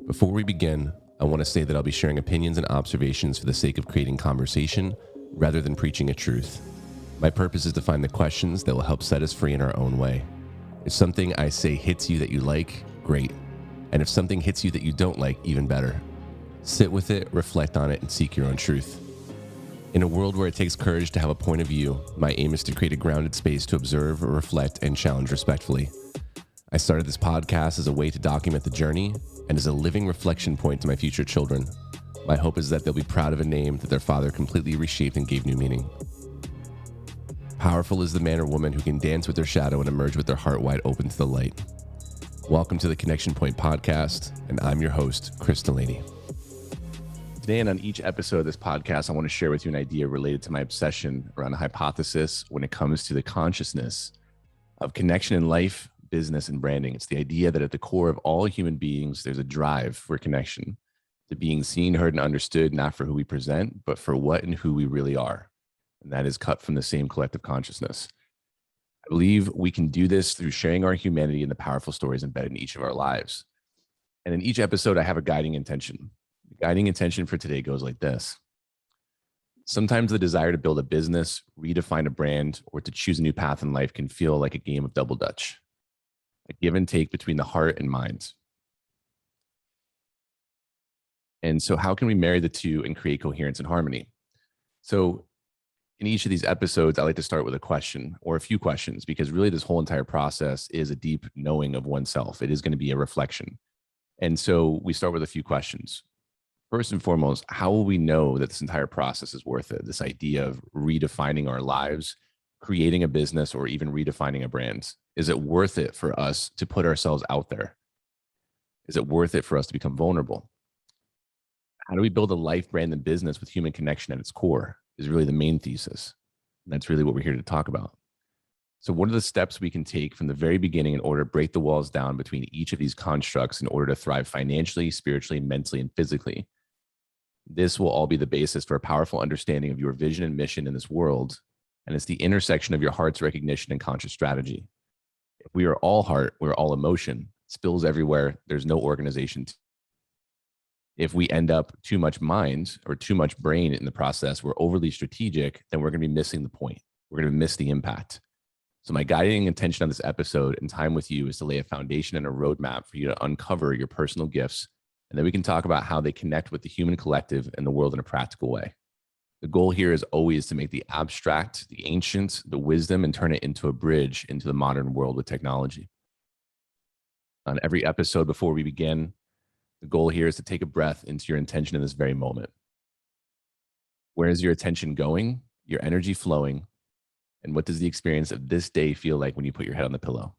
Before we begin, I want to say that I'll be sharing opinions and observations for the sake of creating conversation rather than preaching a truth. My purpose is to find the questions that will help set us free in our own way. If something I say hits you that you like, great. And if something hits you that you don't like, even better. Sit with it, reflect on it, and seek your own truth. In a world where it takes courage to have a point of view, my aim is to create a grounded space to observe, reflect, and challenge respectfully. I started this podcast as a way to document the journey and as a living reflection point to my future children. My hope is that they'll be proud of a name that their father completely reshaped and gave new meaning. Powerful is the man or woman who can dance with their shadow and emerge with their heart wide open to the light. Welcome to the Connection Point Podcast, and I'm your host, Chris Delaney. Today and on each episode of this podcast, I want to share with you an idea related to my obsession around a hypothesis when it comes to the consciousness of connection in life, business, and branding. It's the idea that at the core of all human beings, there's a drive for connection, to being seen, heard, and understood, not for who we present, but for what and who we really are. And that is cut from the same collective consciousness. I believe we can do this through sharing our humanity and the powerful stories embedded in each of our lives. And in each episode, I have a guiding intention. The guiding intention for today goes like this. Sometimes the desire to build a business, redefine a brand, or to choose a new path in life can feel like a game of double dutch, a give and take between the heart and mind. And so how can we marry the two and create coherence and harmony? So in each of these episodes, I like to start with a question or a few questions, because really this whole entire process is a deep knowing of oneself. It is going to be a reflection. And so we start with a few questions. First and foremost, how will we know that this entire process is worth it? This idea of redefining our lives, creating a business, or even redefining a brand. Is it worth it for us to put ourselves out there? Is it worth it for us to become vulnerable? How do we build a life, brand, and business with human connection at its core is really the main thesis. And that's really what we're here to talk about. So what are the steps we can take from the very beginning in order to break the walls down between each of these constructs in order to thrive financially, spiritually, mentally, and physically? This will all be the basis for a powerful understanding of your vision and mission in this world. And it's the intersection of your heart's recognition and conscious strategy. If we are all heart, we're all emotion, spills everywhere, there's no organization. If we end up too much mind or too much brain in the process, we're overly strategic, then we're going to be missing the point. We're going to miss the impact. So my guiding intention on this episode and time with you is to lay a foundation and a roadmap for you to uncover your personal gifts. And then we can talk about how they connect with the human collective and the world in a practical way. The goal here is always to make the abstract, the ancient, the wisdom, and turn it into a bridge into the modern world with technology. On every episode before we begin, the goal here is to take a breath into your intention in this very moment. Where is your attention going, your energy flowing, and what does the experience of this day feel like when you put your head on the pillow?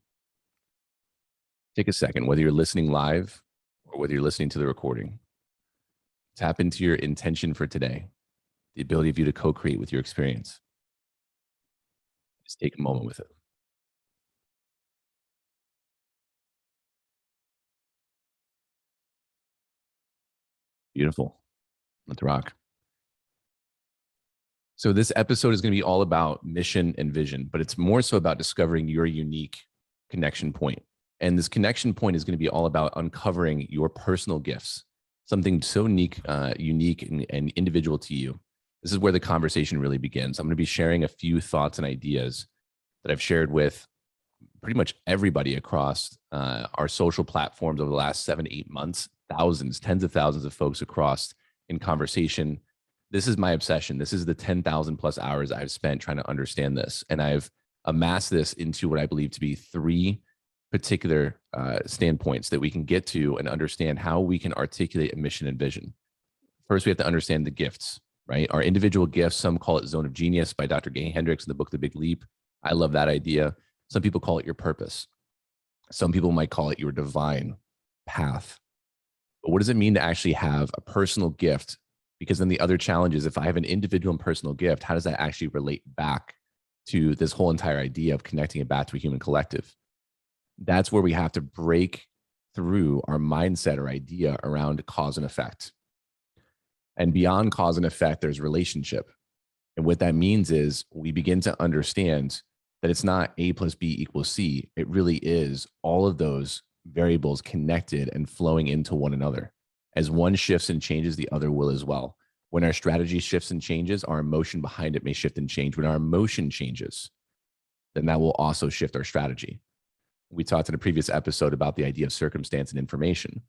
Take a second, whether you're listening live or whether you're listening to the recording. Tap into your intention for today, the ability of you to co-create with your experience. Just take a moment with it. Beautiful. Let's rock. So this episode is going to be all about mission and vision, but it's more so about discovering your unique connection point. And this connection point is going to be all about uncovering your personal gifts, something so unique and individual to you. This is where the conversation really begins. I'm going to be sharing a few thoughts and ideas that I've shared with pretty much everybody across our social platforms over the last 7-8 months, thousands, tens of thousands of folks across in conversation. This is my obsession. This is the 10,000 plus hours I've spent trying to understand this. And I've amassed this into what I believe to be 3 particular standpoints that we can get to and understand how we can articulate a mission and vision. First, we have to understand the gifts, right? Our individual gifts. Some call it Zone of Genius by Dr. Gay Hendricks in the book, The Big Leap. I love that idea. Some people call it your purpose. Some people might call it your divine path. But what does it mean to actually have a personal gift? Because then the other challenge is, if I have an individual and personal gift, how does that actually relate back to this whole entire idea of connecting it back to a human collective? That's where we have to break through our mindset or idea around cause and effect. And beyond cause and effect, there's relationship. And what that means is we begin to understand that it's not A plus B equals C. It really is all of those variables connected and flowing into one another. As one shifts and changes, the other will as well. When our strategy shifts and changes, our emotion behind it may shift and change. When our emotion changes, then that will also shift our strategy. We talked in a previous episode about the idea of circumstance and information.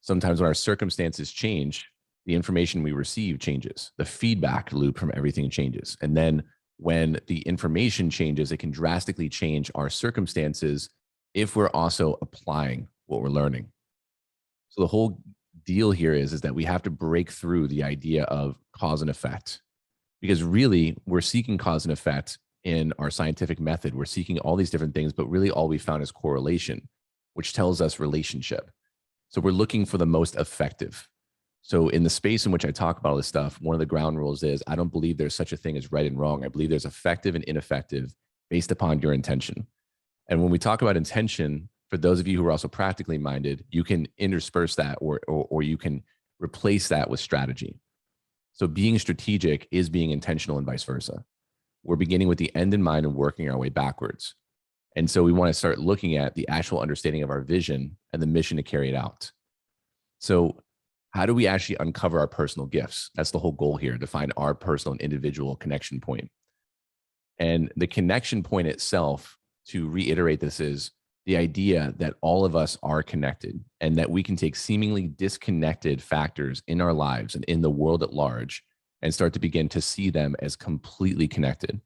Sometimes when our circumstances change, the information we receive changes. The feedback loop from everything changes. And then when the information changes, it can drastically change our circumstances if we're also applying what we're learning. So the whole deal here is that we have to break through the idea of cause and effect, because really we're seeking cause and effect in our scientific method. We're seeking all these different things, but really all we found is correlation, which tells us relationship. So we're looking for the most effective. So in the space in which I talk about all this stuff, one of the ground rules is I don't believe there's such a thing as right and wrong. I believe there's effective and ineffective based upon your intention. And when we talk about intention, for those of you who are also practically minded, you can intersperse that or you can replace that with strategy. So being strategic is being intentional and vice versa. We're beginning with the end in mind and working our way backwards. And so we want to start looking at the actual understanding of our vision and the mission to carry it out. So how do we actually uncover our personal gifts? That's the whole goal here, to find our personal and individual connection point. And the connection point itself, to reiterate this, is the idea that all of us are connected and that we can take seemingly disconnected factors in our lives and in the world at large and start to begin to see them as completely connected.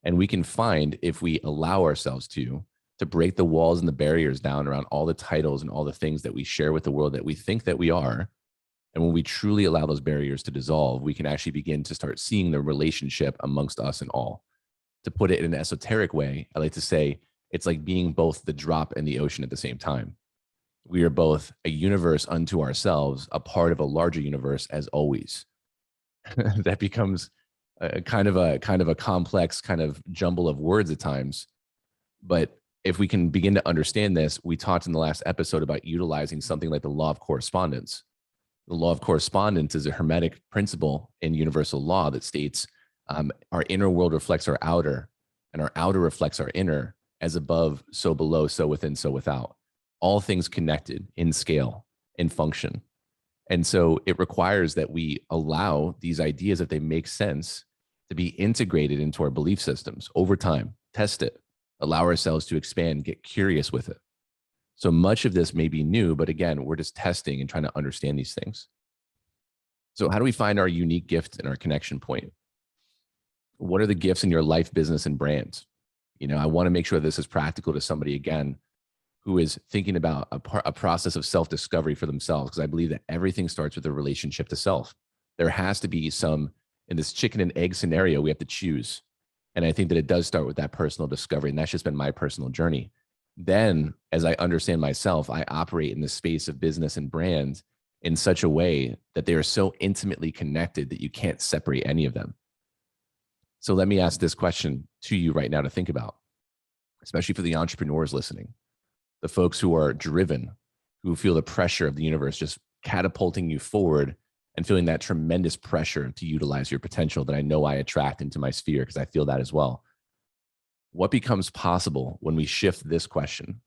And we can find, if we allow ourselves to break the walls and the barriers down around all the titles and all the things that we share with the world that we think that we are. And when we truly allow those barriers to dissolve, we can actually begin to start seeing the relationship amongst us and all. To put it in an esoteric way, I like to say it's like being both the drop and the ocean at the same time. We are both a universe unto ourselves, a part of a larger universe as always. That becomes a kind of a complex kind of jumble of words at times. But if we can begin to understand this, we talked in the last episode about utilizing something like the law of correspondence. The law of correspondence is a hermetic principle in universal law that states our inner world reflects our outer, and our outer reflects our inner. As above, so below, so within, so without. All things connected in scale, in function. And so it requires that we allow these ideas, if they make sense, to be integrated into our belief systems over time. Test it, allow ourselves to expand, get curious with it. So much of this may be new, but again, we're just testing and trying to understand these things. So how do we find our unique gift and our connection point? What are the gifts in your life, business, and brand? You know, I want to make sure this is practical to somebody, again, who is thinking about a process of self-discovery for themselves, because I believe that everything starts with a relationship to self. There has to be some, in this chicken and egg scenario, we have to choose. And I think that it does start with that personal discovery. And that's just been my personal journey. Then, as I understand myself, I operate in the space of business and brand in such a way that they are so intimately connected that you can't separate any of them. So let me ask this question to you right now to think about, especially for the entrepreneurs listening, the folks who are driven, who feel the pressure of the universe just catapulting you forward and feeling that tremendous pressure to utilize your potential that I know I attract into my sphere, because I feel that as well. What becomes possible when we shift this question,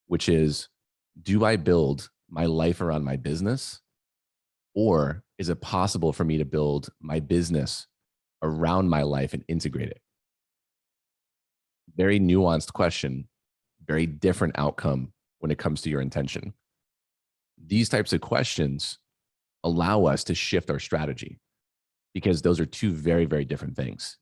which is, do I build my life around my business? Or is it possible for me to build my business around my life and integrate it? Very nuanced question, very different outcome when it comes to your intention. These types of questions allow us to shift our strategy, because those are two very, very different things.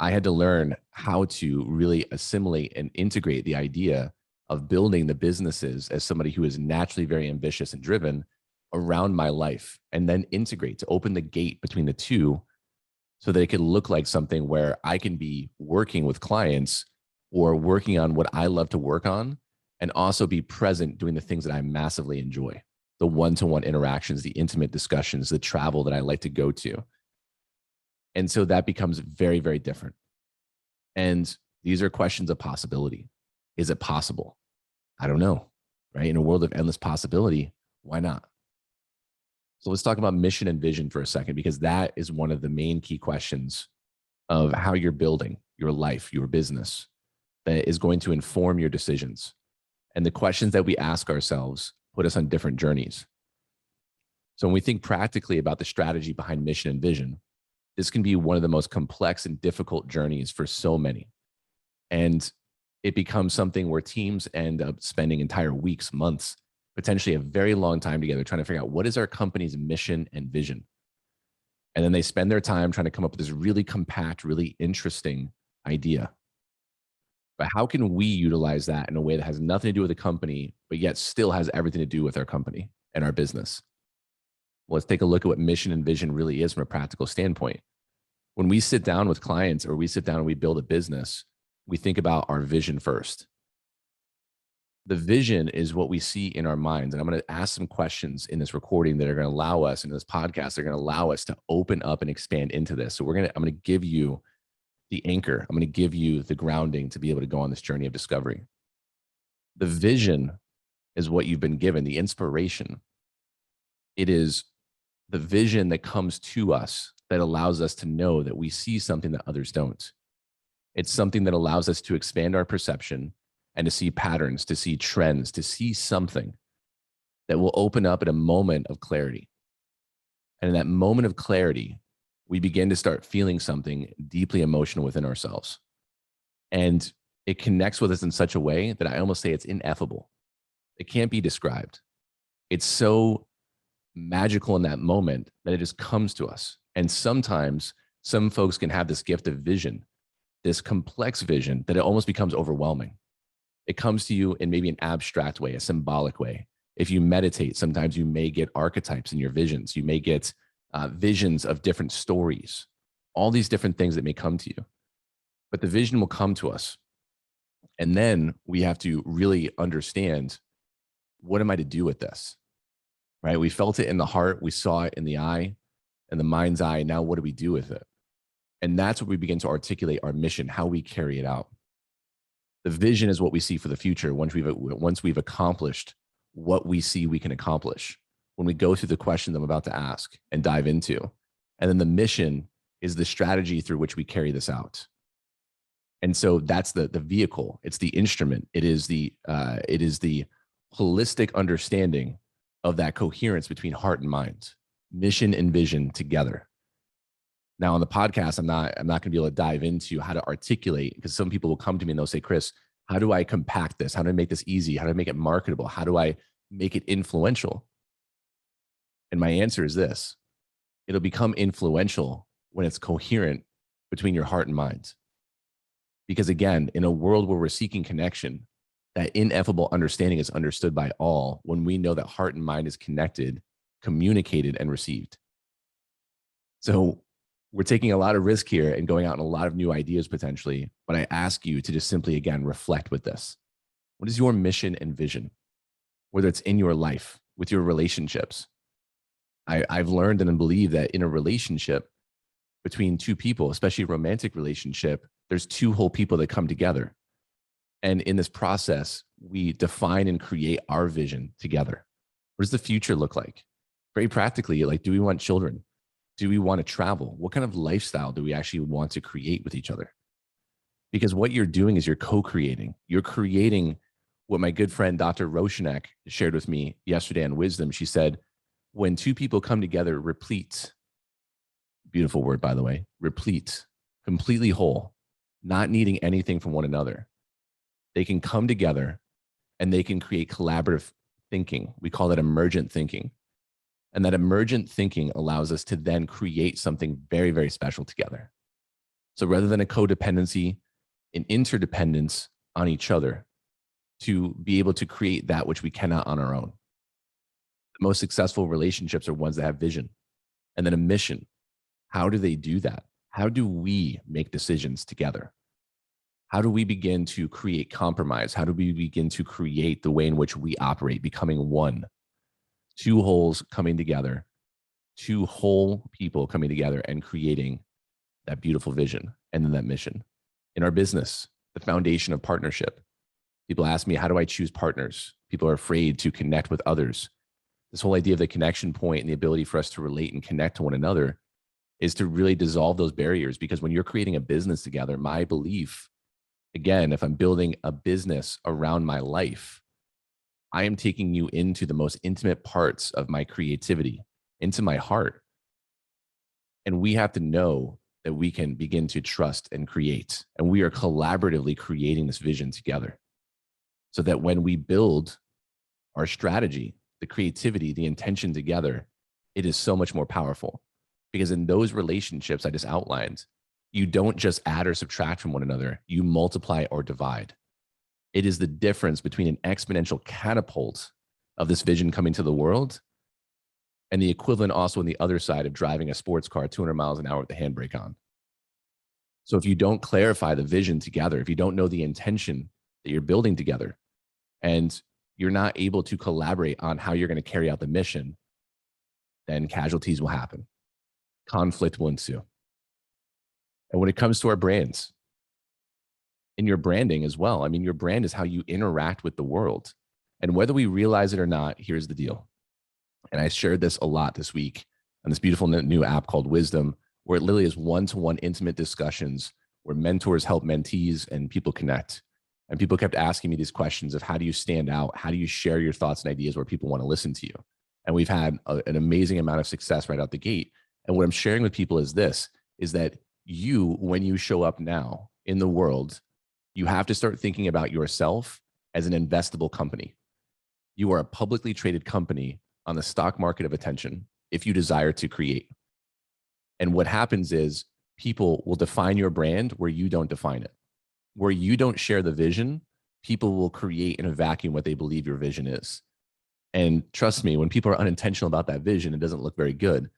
I had to learn how to really assimilate and integrate the idea of building the businesses as somebody who is naturally very ambitious and driven around my life, and then integrate to open the gate between the two so that it could look like something where I can be working with clients or working on what I love to work on, and also be present doing the things that I massively enjoy, the one-to-one interactions, the intimate discussions, the travel that I like to go to. And so that becomes very, very different. And these are questions of possibility. Is it possible? I don't know, right? In a world of endless possibility, why not? So let's talk about mission and vision for a second, because that is one of the main key questions of how you're building your life, your business, that is going to inform your decisions. And the questions that we ask ourselves put us on different journeys. So when we think practically about the strategy behind mission and vision, this can be one of the most complex and difficult journeys for so many. And it becomes something where teams end up spending entire weeks, months, potentially a very long time together trying to figure out what is our company's mission and vision. And then they spend their time trying to come up with this really compact, really interesting idea. But how can we utilize that in a way that has nothing to do with the company, but yet still has everything to do with our company and our business? Well, let's take a look at what mission and vision really is from a practical standpoint. When we sit down with clients or we sit down and we build a business, we think about our vision first. The vision is what we see in our minds. And I'm going to ask some questions in this recording that are going to allow us, in this podcast, they're going to allow us to open up and expand into this. So I'm going to give you the anchor. I'm going to give you the grounding to be able to go on this journey of discovery. The vision is what you've been given, the inspiration. It is the vision that comes to us that allows us to know that we see something that others don't. It's something that allows us to expand our perception and to see patterns, to see trends, to see something that will open up at a moment of clarity. And in that moment of clarity, we begin to start feeling something deeply emotional within ourselves. And it connects with us in such a way that I almost say it's ineffable. It can't be described. It's so magical in that moment that it just comes to us. And sometimes some folks can have this gift of vision, this complex vision, that it almost becomes overwhelming. It comes to you in maybe an abstract way, a symbolic way. If you meditate, sometimes you may get archetypes in your visions. You may get visions of different stories, all these different things that may come to you. But the vision will come to us. And then we have to really understand, what am I to do with this? Right? We felt it in the heart. We saw it in the eye and the mind's eye. Now, what do we do with it? And that's what we begin to articulate our mission, how we carry it out. The vision is what we see for the future once we've accomplished what we see we can accomplish. When we go through the questions I'm about to ask and dive into. And then the mission is the strategy through which we carry this out. And so that's the vehicle. It's the instrument. It is the holistic understanding of that coherence between heart and mind, mission and vision together. Now on the podcast, I'm not going to be able to dive into how to articulate, because some people will come to me and they'll say, Chris, how do I compact this? How do I make this easy? How do I make it marketable? How do I make it influential? And my answer is this: it'll become influential when it's coherent between your heart and mind. Because again, in a world where we're seeking connection, that ineffable understanding is understood by all when we know that heart and mind is connected, communicated, and received. So we're taking a lot of risk here and going out on a lot of new ideas potentially, but I ask you to just simply, again, reflect with this. What is your mission and vision? Whether it's in your life, with your relationships. I've learned and believe that in a relationship between two people, especially a romantic relationship, there's two whole people that come together. And in this process, we define and create our vision together. What does the future look like? Very practically, like, do we want children? Do we want to travel? What kind of lifestyle do we actually want to create with each other? Because what you're doing is you're co-creating. You're creating what my good friend, Dr. Roshanek, shared with me yesterday on Wisdom. She said, when two people come together, replete, beautiful word, by the way, replete, completely whole, not needing anything from one another, they can come together and they can create collaborative thinking. We call that emergent thinking. And that emergent thinking allows us to then create something very, very special together. So rather than a codependency, an interdependence on each other to be able to create that which we cannot on our own. The most successful relationships are ones that have vision and then a mission. How do they do that? How do we make decisions together? How do we begin to create compromise? How do we begin to create the way in which we operate, becoming one? Two wholes coming together, two whole people coming together and creating that beautiful vision and then that mission. In our business, the foundation of partnership. People ask me, how do I choose partners? People are afraid to connect with others. This whole idea of the connection point and the ability for us to relate and connect to one another is to really dissolve those barriers. Because when you're creating a business together, my belief, again, if I'm building a business around my life, I am taking you into the most intimate parts of my creativity, into my heart. And we have to know that we can begin to trust and create. And we are collaboratively creating this vision together so that when we build our strategy, the creativity, the intention together, it is so much more powerful. Because in those relationships I just outlined, you don't just add or subtract from one another, you multiply or divide. It is the difference between an exponential catapult of this vision coming to the world and the equivalent also on the other side of driving a sports car 200 miles an hour with the handbrake on. So if you don't clarify the vision together, if you don't know the intention that you're building together, and you're not able to collaborate on how you're going to carry out the mission, then casualties will happen. Conflict will ensue. And when it comes to our brands, in your branding as well, I mean, your brand is how you interact with the world. And whether we realize it or not, here's the deal. And I shared this a lot this week on this beautiful new app called Wisdom, where it literally is one-to-one intimate discussions where mentors help mentees and people connect. And people kept asking me these questions of how do you stand out? How do you share your thoughts and ideas where people want to listen to you? And we've had an amazing amount of success right out the gate. And what I'm sharing with people is this, is that you, when you show up now in the world, you have to start thinking about yourself as an investable company. You are a publicly traded company on the stock market of attention if you desire to create. And what happens is people will define your brand where you don't define it. Where you don't share the vision, people will create in a vacuum what they believe your vision is. And trust me, when people are unintentional about that vision, it doesn't look very good.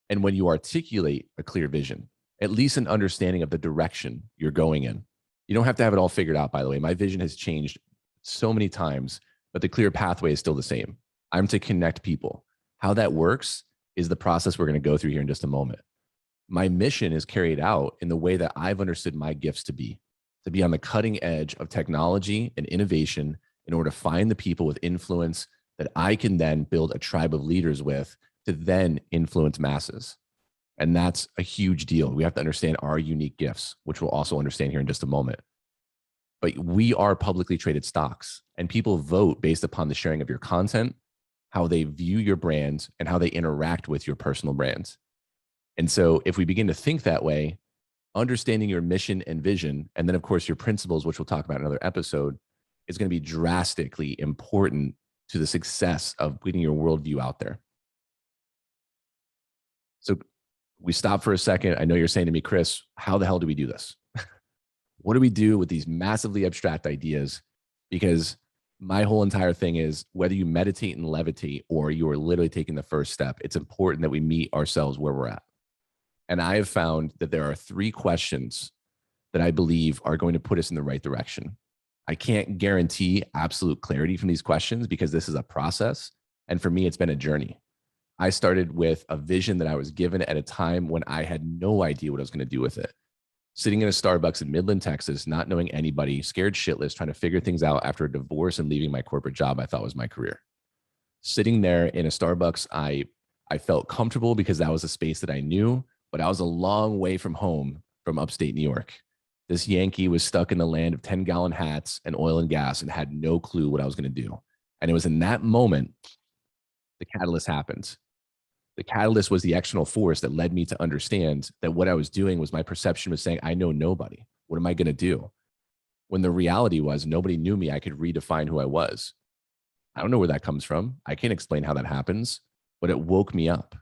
And when you articulate a clear vision, at least an understanding of the direction you're going in, you don't have to have it all figured out, by the way. My vision has changed so many times, but the clear pathway is still the same. I'm to connect people. How that works is the process we're going to go through here in just a moment. My mission is carried out in the way that I've understood my gifts to be on the cutting edge of technology and innovation in order to find the people with influence that I can then build a tribe of leaders with to then influence masses. And that's a huge deal. We have to understand our unique gifts, which we'll also understand here in just a moment. But we are publicly traded stocks, and people vote based upon the sharing of your content, how they view your brand, and how they interact with your personal brand. And so if we begin to think that way, understanding your mission and vision, and then of course your principles, which we'll talk about in another episode, is going to be drastically important to the success of getting your worldview out there. So we stop for a second. I know you're saying to me, Chris, how the hell do we do this? What do we do with these massively abstract ideas? Because my whole entire thing is whether you meditate and levitate or you are literally taking the first step, it's important that we meet ourselves where we're at. And I have found that there are 3 questions that I believe are going to put us in the right direction. I can't guarantee absolute clarity from these questions because this is a process. And for me, it's been a journey. I started with a vision that I was given at a time when I had no idea what I was going to do with it. Sitting in a Starbucks in Midland, Texas, not knowing anybody, scared shitless, trying to figure things out after a divorce and leaving my corporate job I thought was my career. Sitting there in a Starbucks, I felt comfortable because that was a space that I knew, but I was a long way from home from upstate New York. This Yankee was stuck in the land of 10-gallon hats and oil and gas and had no clue what I was going to do. And it was in that moment the catalyst happened. The catalyst was the external force that led me to understand that what I was doing was my perception was saying, I know nobody. What am I going to do? When the reality was nobody knew me, I could redefine who I was. I don't know where that comes from. I can't explain how that happens, but it woke me up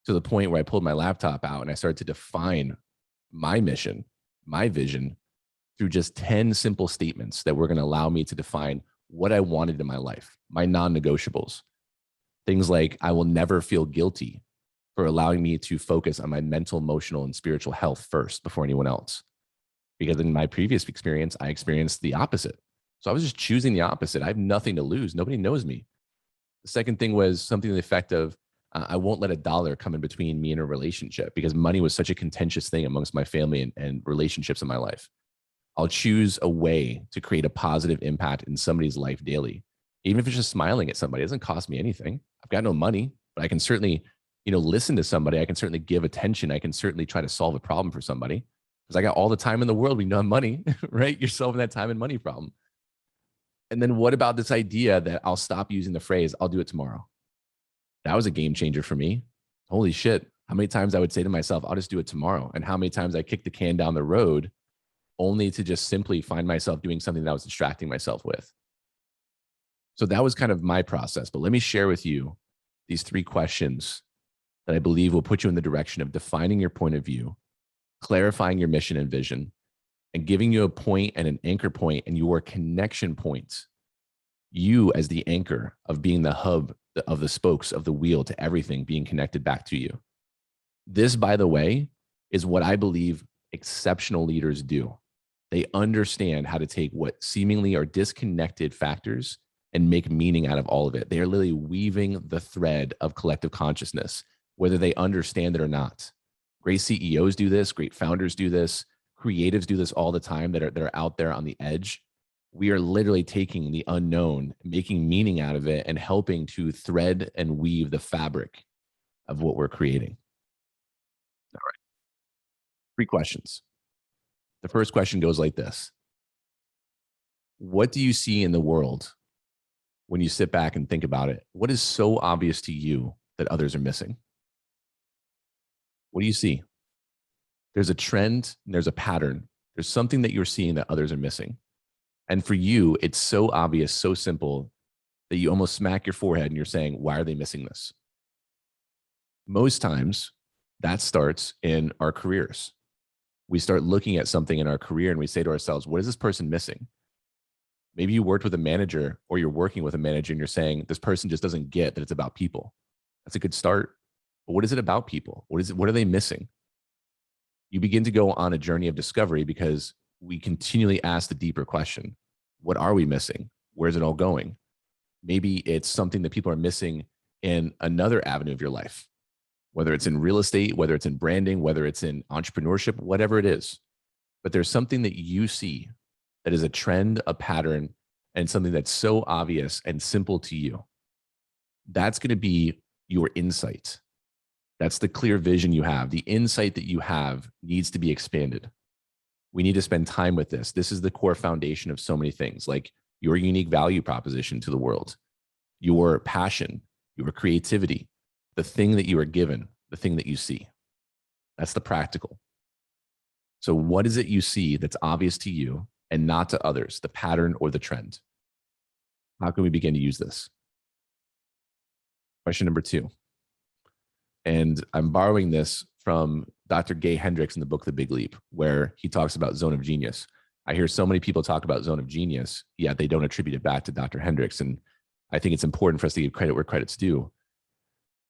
to the point where I pulled my laptop out and I started to define my mission, my vision through just 10 simple statements that were going to allow me to define what I wanted in my life, my non-negotiables. Things like I will never feel guilty for allowing me to focus on my mental, emotional, and spiritual health first before anyone else. Because in my previous experience, I experienced the opposite. So I was just choosing the opposite. I have nothing to lose. Nobody knows me. The second thing was something to the effect of, I won't let a dollar come in between me and a relationship because money was such a contentious thing amongst my family and relationships in my life. I'll choose a way to create a positive impact in somebody's life daily. Even if it's just smiling at somebody, it doesn't cost me anything. I've got no money, but I can certainly, listen to somebody. I can certainly give attention. I can certainly try to solve a problem for somebody because I got all the time in the world. We know money, right? You're solving that time and money problem. And then what about this idea that I'll stop using the phrase, I'll do it tomorrow? That was a game changer for me. Holy shit. How many times I would say to myself, I'll just do it tomorrow. And how many times I kicked the can down the road only to just simply find myself doing something that I was distracting myself with. So that was kind of my process. But let me share with you these 3 questions that I believe will put you in the direction of defining your point of view, clarifying your mission and vision, and giving you a point and an anchor point and your connection points. You as the anchor of being the hub of the spokes of the wheel to everything being connected back to you. This, by the way, is what I believe exceptional leaders do. They understand how to take what seemingly are disconnected factors and make meaning out of all of it. They are literally weaving the thread of collective consciousness, whether they understand it or not. Great CEOs do this, great founders do this, creatives do this all the time that are out there on the edge. We are literally taking the unknown, making meaning out of it, and helping to thread and weave the fabric of what we're creating. All right. 3 questions. The first question goes like this. What do you see in the world when you sit back and think about it? What is so obvious to you that others are missing? What do you see? There's a trend and there's a pattern. There's something that you're seeing that others are missing. And for you, it's so obvious, so simple that you almost smack your forehead and you're saying, why are they missing this? Most times that starts in our careers. We start looking at something in our career and we say to ourselves, what is this person missing? Maybe you worked with a manager or you're working with a manager and you're saying, this person just doesn't get that it's about people. That's a good start. But what is it about people? What are they missing? You begin to go on a journey of discovery because we continually ask the deeper question. What are we missing? Where's it all going? Maybe it's something that people are missing in another avenue of your life, whether it's in real estate, whether it's in branding, whether it's in entrepreneurship, whatever it is. But there's something that you see that is a trend, a pattern, and something that's so obvious and simple to you. That's going to be your insight. That's the clear vision you have. The insight that you have needs to be expanded. We need to spend time with this. This is the core foundation of so many things, like your unique value proposition to the world, your passion, your creativity, the thing that you are given, the thing that you see. That's the practical. So what is it you see that's obvious to you and not to others, the pattern or the trend? How can we begin to use this? Question number 2. And I'm borrowing this from Dr. Gay Hendricks in the book, The Big Leap, where he talks about zone of genius. I hear so many people talk about zone of genius, yet they don't attribute it back to Dr. Hendricks. And I think it's important for us to give credit where credit's due.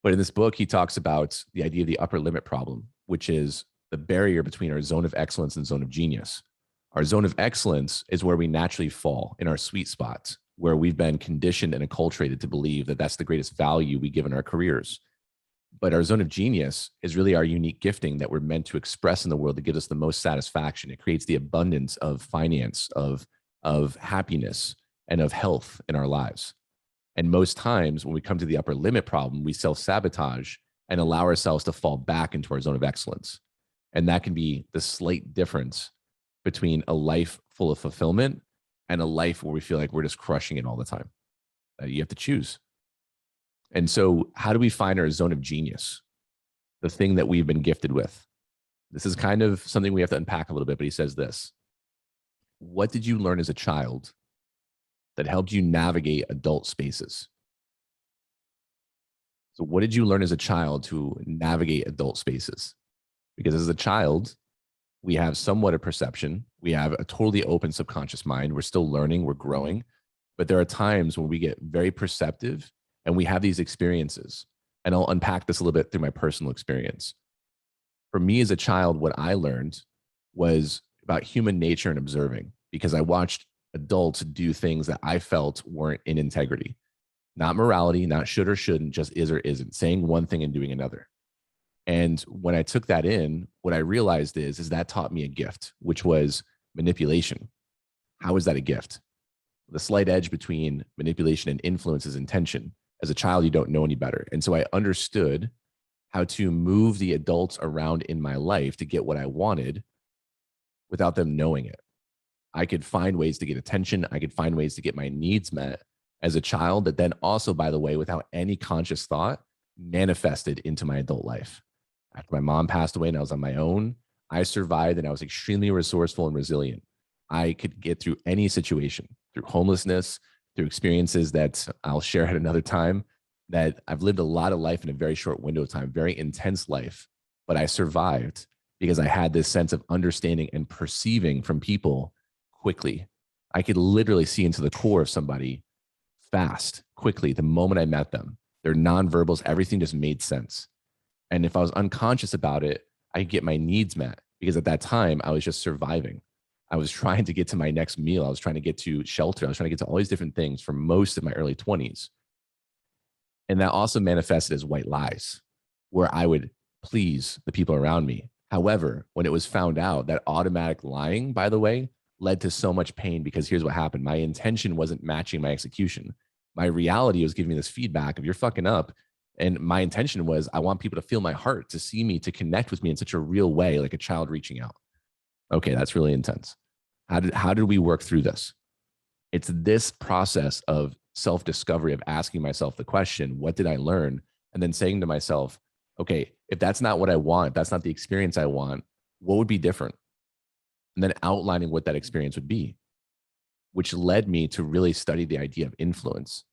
But in this book, he talks about the idea of the upper limit problem, which is the barrier between our zone of excellence and zone of genius. Our zone of excellence is where we naturally fall in our sweet spot, where we've been conditioned and acculturated to believe that that's the greatest value we give in our careers. But our zone of genius is really our unique gifting that we're meant to express in the world that gives us the most satisfaction. It creates the abundance of finance, of happiness, and of health in our lives. And most times when we come to the upper limit problem, we self-sabotage and allow ourselves to fall back into our zone of excellence. And that can be the slight difference between a life full of fulfillment and a life where we feel like we're just crushing it all the time. You have to choose. And so how do we find our zone of genius? The thing that we've been gifted with. This is kind of something we have to unpack a little bit, but he says this. What did you learn as a child that helped you navigate adult spaces? So what did you learn as a child to navigate adult spaces? Because as a child, we have somewhat a perception. We have a totally open subconscious mind. We're still learning, we're growing. But there are times when we get very perceptive and we have these experiences. And I'll unpack this a little bit through my personal experience. For me as a child, what I learned was about human nature and observing, because I watched adults do things that I felt weren't in integrity. Not morality, not should or shouldn't, just is or isn't, saying one thing and doing another. And when I took that in, what I realized is that taught me a gift, which was manipulation. How is that a gift? The slight edge between manipulation and influence is intention. As a child, you don't know any better. And so I understood how to move the adults around in my life to get what I wanted without them knowing it. I could find ways to get attention. I could find ways to get my needs met as a child that then also, by the way, without any conscious thought, manifested into my adult life. After my mom passed away and I was on my own, I survived and I was extremely resourceful and resilient. I could get through any situation, through homelessness, through experiences that I'll share at another time, that I've lived a lot of life in a very short window of time, very intense life, but I survived because I had this sense of understanding and perceiving from people quickly. I could literally see into the core of somebody fast, quickly, the moment I met them. Their nonverbals, everything just made sense. And if I was unconscious about it, I could get my needs met because at that time I was just surviving. I was trying to get to my next meal. I was trying to get to shelter. I was trying to get to all these different things for most of my early 20s. And that also manifested as white lies, where I would please the people around me. However, when it was found out, that automatic lying, by the way, led to so much pain because here's what happened. My intention wasn't matching my execution. My reality was giving me this feedback of you're fucking up. And my intention was I want people to feel my heart, to see me, to connect with me in such a real way, like a child reaching out. Okay, that's really intense. How did we work through this? It's this process of self-discovery, of asking myself the question, what did I learn? And then saying to myself, okay, if that's not what I want, if that's not the experience I want, what would be different? And then outlining what that experience would be, which led me to really study the idea of influence,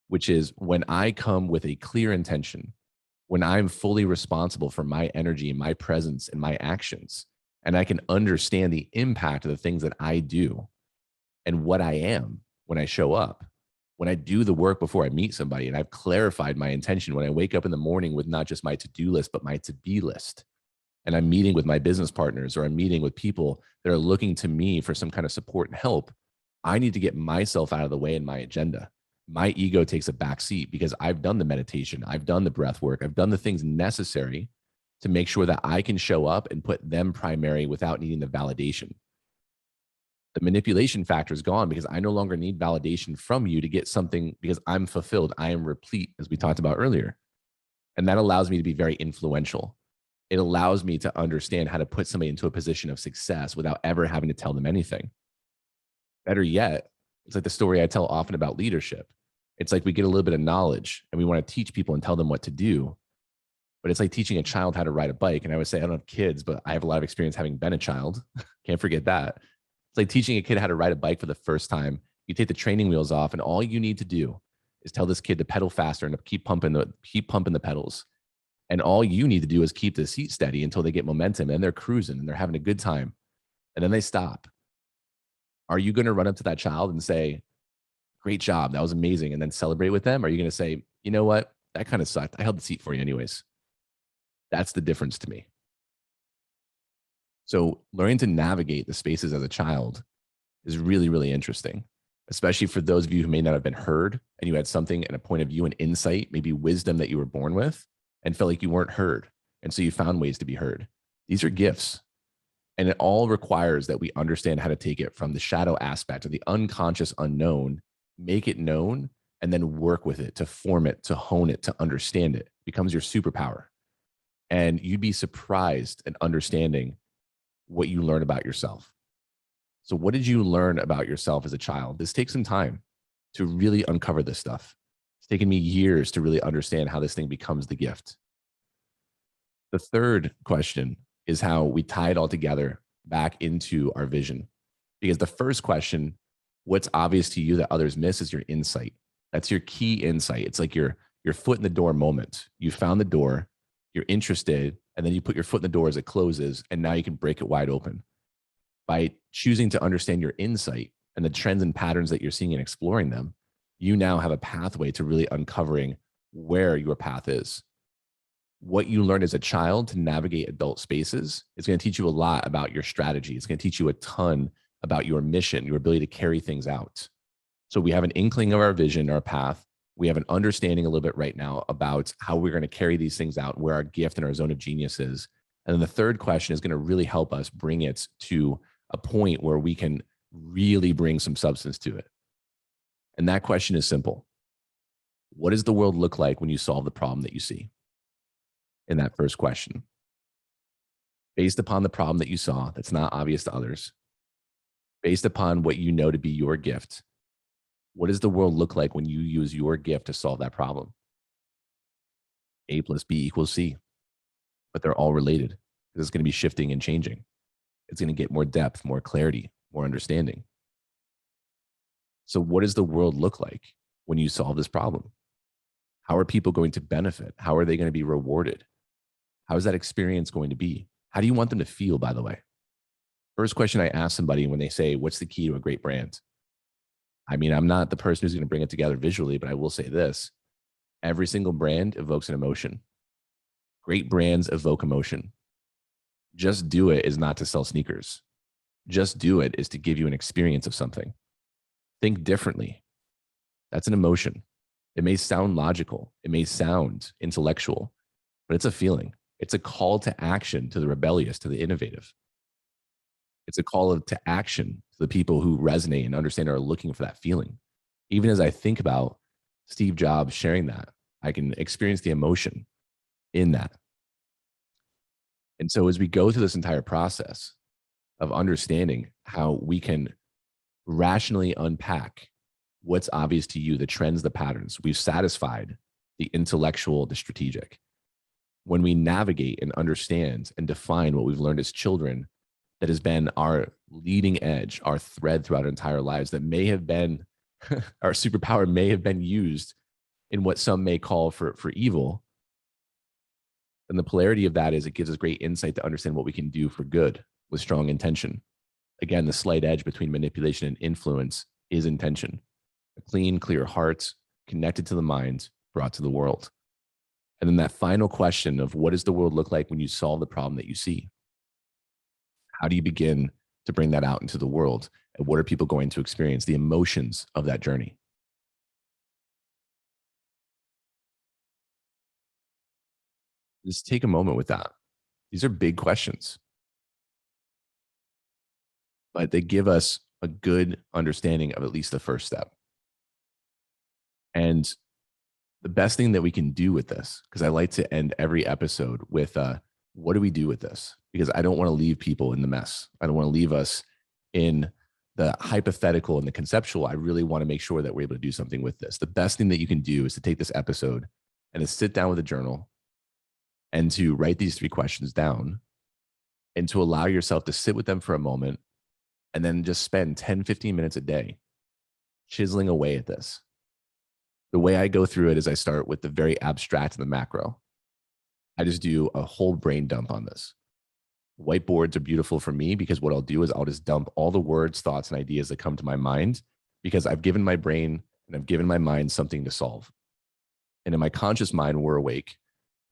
which is when I come with a clear intention, when I'm fully responsible for my energy and my presence and my actions, and I can understand the impact of the things that I do and what I am when I show up, when I do the work before I meet somebody, and I've clarified my intention when I wake up in the morning with not just my to-do list, but my to-be list. And I'm meeting with my business partners or I'm meeting with people that are looking to me for some kind of support and help. I need to get myself out of the way in my agenda. My ego takes a back seat because I've done the meditation, I've done the breath work, I've done the things necessary to make sure that I can show up and put them primary without needing the validation. The manipulation factor is gone because I no longer need validation from you to get something because I'm fulfilled. I am replete, as we talked about earlier. And that allows me to be very influential. It allows me to understand how to put somebody into a position of success without ever having to tell them anything. Better yet, it's like the story I tell often about leadership. It's like we get a little bit of knowledge and we want to teach people and tell them what to do. But it's like teaching a child how to ride a bike. And I would say, I don't have kids, but I have a lot of experience having been a child. Can't forget that. It's like teaching a kid how to ride a bike for the first time. You take the training wheels off, and all you need to do is tell this kid to pedal faster and to keep pumping the pedals. And all you need to do is keep the seat steady until they get momentum and they're cruising and they're having a good time. And then they stop. Are you going to run up to that child and say, great job, that was amazing, and then celebrate with them? Or are you going to say, you know what, that kind of sucked, I held the seat for you anyways? That's the difference to me. So learning to navigate the spaces as a child is really, really interesting, especially for those of you who may not have been heard and you had something and a point of view and insight, maybe wisdom that you were born with and felt like you weren't heard. And so you found ways to be heard. These are gifts. And it all requires that we understand how to take it from the shadow aspect of the unconscious unknown, make it known, and then work with it to form it, to hone it, to understand it. It becomes your superpower. And you'd be surprised at understanding what you learn about yourself. So what did you learn about yourself as a child? This takes some time to really uncover this stuff. It's taken me years to really understand how this thing becomes the gift. The third question is how we tie it all together back into our vision. Because the first question, what's obvious to you that others miss, is your insight. That's your key insight. It's like your foot in the door moment. You found the door, you're interested, and then you put your foot in the door as it closes, and now you can break it wide open. By choosing to understand your insight and the trends and patterns that you're seeing and exploring them, you now have a pathway to really uncovering where your path is. What you learned as a child to navigate adult spaces is going to teach you a lot about your strategy. It's going to teach you a ton about your mission, your ability to carry things out. So we have an inkling of our vision, our path. We have an understanding a little bit right now about how we're going to carry these things out, where our gift and our zone of genius is. And then the third question is going to really help us bring it to a point where we can really bring some substance to it. And that question is simple. What does the world look like when you solve the problem that you see? In that first question, based upon the problem that you saw that's not obvious to others, based upon what you know to be your gift, what does the world look like when you use your gift to solve that problem? A plus B equals C, but they're all related. It's going to be shifting and changing. It's going to get more depth, more clarity, more understanding. So, what does the world look like when you solve this problem? How are people going to benefit? How are they going to be rewarded? How is that experience going to be? How do you want them to feel, by the way? First question I ask somebody when they say, what's the key to a great brand? I mean, I'm not the person who's going to bring it together visually, but I will say this: every single brand evokes an emotion. Great brands evoke emotion. Just do it is not to sell sneakers. Just do it is to give you an experience of something. Think differently. That's an emotion. It may sound logical, it may sound intellectual, but it's a feeling. It's a call to action to the rebellious, to the innovative. It's a to action to the people who resonate and understand or are looking for that feeling. Even as I think about Steve Jobs sharing that, I can experience the emotion in that. And so as we go through this entire process of understanding how we can rationally unpack what's obvious to you, the trends, the patterns, we've satisfied the intellectual, the strategic. When we navigate and understand and define what we've learned as children, that has been our leading edge, our thread throughout our entire lives, that may have been our superpower, may have been used in what some may call for evil. And the polarity of that is it gives us great insight to understand what we can do for good with strong intention. Again, the slight edge between manipulation and influence is intention. A clean, clear heart, connected to the mind, brought to the world. And then that final question of what does the world look like when you solve the problem that you see? How do you begin to bring that out into the world? And what are people going to experience? The emotions of that journey. Just take a moment with that. These are big questions, but they give us a good understanding of at least the first step. And the best thing that we can do with this, because I like to end every episode with what do we do with this? Because I don't want to leave people in the mess. I don't want to leave us in the hypothetical and the conceptual. I really want to make sure that we're able to do something with this. The best thing that you can do is to take this episode and to sit down with a journal and to write these 3 questions down and to allow yourself to sit with them for a moment and then just spend 10, 15 minutes a day chiseling away at this. The way I go through it is I start with the very abstract and the macro. I just do a whole brain dump on this. Whiteboards are beautiful for me because what I'll do is I'll just dump all the words, thoughts, and ideas that come to my mind because I've given my brain and I've given my mind something to solve. And in my conscious mind, when we're awake,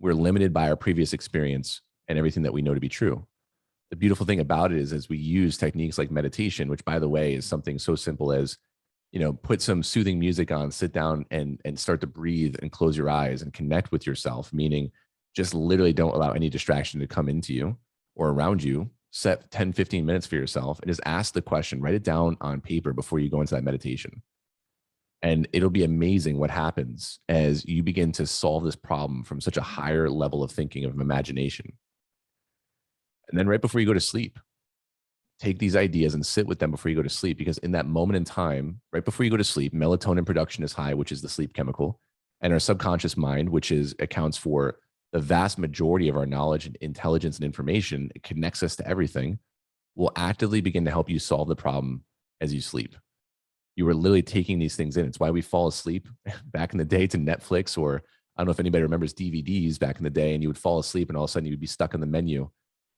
we're limited by our previous experience and everything that we know to be true. The beautiful thing about it is as we use techniques like meditation, which by the way is something so simple as, put some soothing music on, sit down and start to breathe and close your eyes and connect with yourself, meaning just literally don't allow any distraction to come into you or around you. Set 10, 15 minutes for yourself and just ask the question, write it down on paper before you go into that meditation. And it'll be amazing what happens as you begin to solve this problem from such a higher level of thinking, of imagination. And then right before you go to sleep, take these ideas and sit with them before you go to sleep, because in that moment in time, right before you go to sleep, melatonin production is high, which is the sleep chemical, and our subconscious mind, which accounts for the vast majority of our knowledge and intelligence and information, it connects us to everything, will actively begin to help you solve the problem as you sleep. You are literally taking these things in. It's why we fall asleep back in the day to Netflix, or I don't know if anybody remembers DVDs back in the day, and you would fall asleep and all of a sudden you would be stuck in the menu.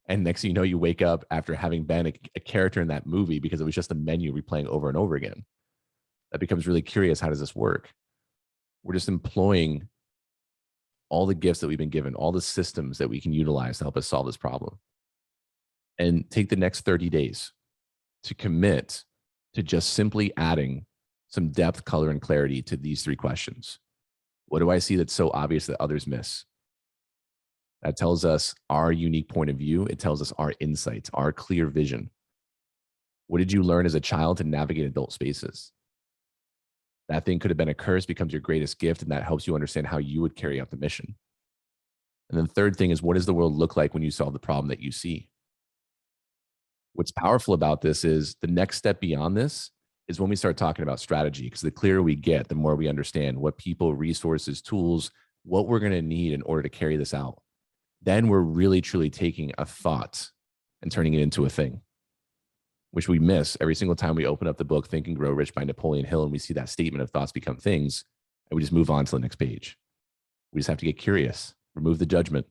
And next thing you know, you wake up after having been a character in that movie because it was just a menu replaying over and over again. That becomes really curious. How does this work? We're just employing all the gifts that we've been given, all the systems that we can utilize to help us solve this problem. And take the next 30 days to commit to just simply adding some depth, color, and clarity to these 3 questions. What do I see that's so obvious that others miss? That tells us our unique point of view. It tells us our insights, our clear vision. What did you learn as a child to navigate adult spaces? That thing could have been a curse, becomes your greatest gift, and that helps you understand how you would carry out the mission. And then the third thing is, what does the world look like when you solve the problem that you see? What's powerful about this is the next step beyond this is when we start talking about strategy, because the clearer we get, the more we understand what people, resources, tools, what we're going to need in order to carry this out, then we're really, truly taking a thought and turning it into a thing, which we miss every single time we open up the book, Think and Grow Rich by Napoleon Hill, and we see that statement of thoughts become things, and we just move on to the next page. We just have to get curious, remove the judgment,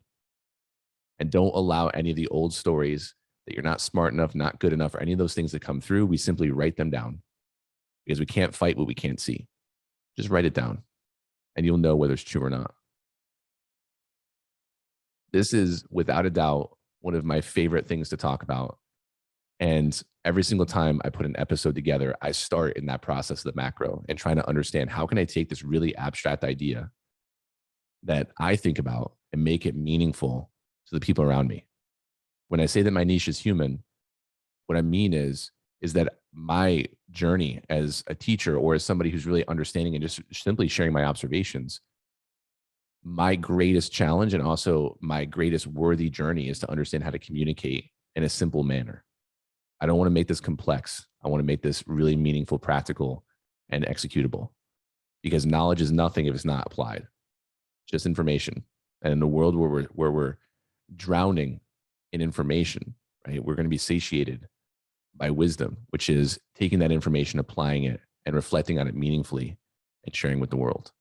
and don't allow any of the old stories that you're not smart enough, not good enough, or any of those things that come through. We simply write them down because we can't fight what we can't see. Just write it down and you'll know whether it's true or not. This is without a doubt one of my favorite things to talk about. And every single time I put an episode together, I start in that process of the macro and trying to understand how can I take this really abstract idea that I think about and make it meaningful to the people around me. When I say that my niche is human, what I mean is that my journey as a teacher or as somebody who's really understanding and just simply sharing my observations, my greatest challenge and also my greatest worthy journey is to understand how to communicate in a simple manner. I don't want to make this complex. I want to make this really meaningful, practical, and executable, because knowledge is nothing if it's not applied. Just information. And in a world where we're drowning in information, right, we're going to be satiated by wisdom, which is taking that information, applying it, and reflecting on it meaningfully and sharing with the world.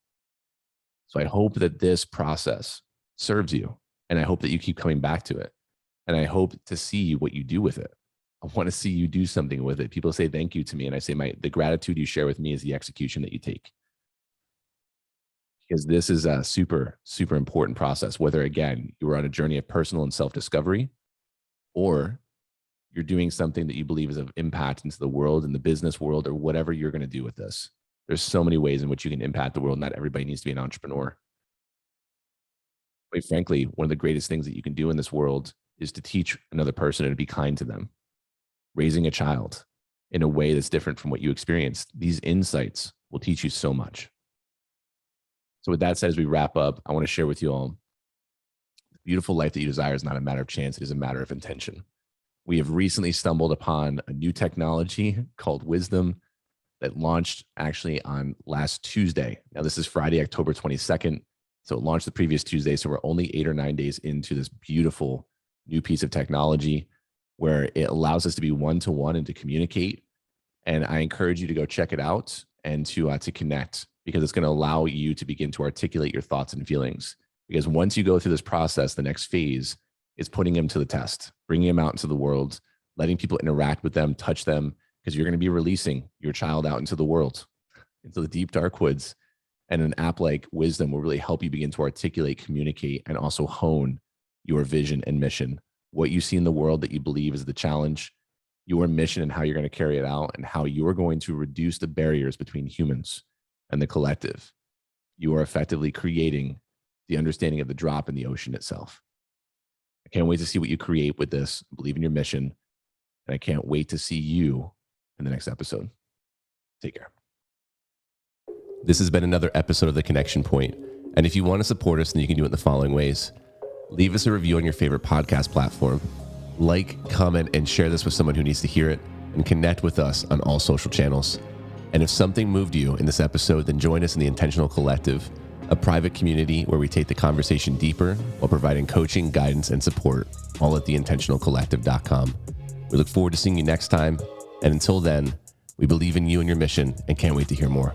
So I hope that this process serves you, and I hope that you keep coming back to it, and I hope to see what you do with it. I want to see you do something with it. People say thank you to me, and I say the gratitude you share with me is the execution that you take. Because this is a super, super important process, whether, again, you are on a journey of personal and self-discovery, or you're doing something that you believe is of impact into the world, in the business world, or whatever you're going to do with this. There's so many ways in which you can impact the world. Not everybody needs to be an entrepreneur. Quite frankly, one of the greatest things that you can do in this world is to teach another person and to be kind to them. Raising a child in a way that's different from what you experienced. These insights will teach you so much. So with that said, as we wrap up, I want to share with you all, the beautiful life that you desire is not a matter of chance. It is a matter of intention. We have recently stumbled upon a new technology called Wisdom that launched actually on last Tuesday. Now, this is Friday, October 22nd. So it launched the previous Tuesday. So we're only 8 or 9 days into this beautiful new piece of technology where it allows us to be one-to-one and to communicate. And I encourage you to go check it out and to connect, because it's going to allow you to begin to articulate your thoughts and feelings. Because once you go through this process, the next phase is putting them to the test, bringing them out into the world, letting people interact with them, touch them, because you're going to be releasing your child out into the world, into the deep, dark woods. And an app like Wisdom will really help you begin to articulate, communicate, and also hone your vision and mission. What you see in the world that you believe is the challenge, your mission and how you're going to carry it out, and how you're going to reduce the barriers between humans and the collective. You are effectively creating the understanding of the drop in the ocean itself. I can't wait to see what you create with this. Believe in your mission. And I can't wait to see you in the next episode. Take care. This has been another episode of The Connection Point. And if you want to support us, then you can do it in the following ways. Leave us a review on your favorite podcast platform. Like, comment, and share this with someone who needs to hear it. And connect with us on all social channels. And if something moved you in this episode, then join us in the Intentional Collective, a private community where we take the conversation deeper while providing coaching, guidance, and support, all at theintentionalcollective.com. We look forward to seeing you next time. And until then, we believe in you and your mission and can't wait to hear more.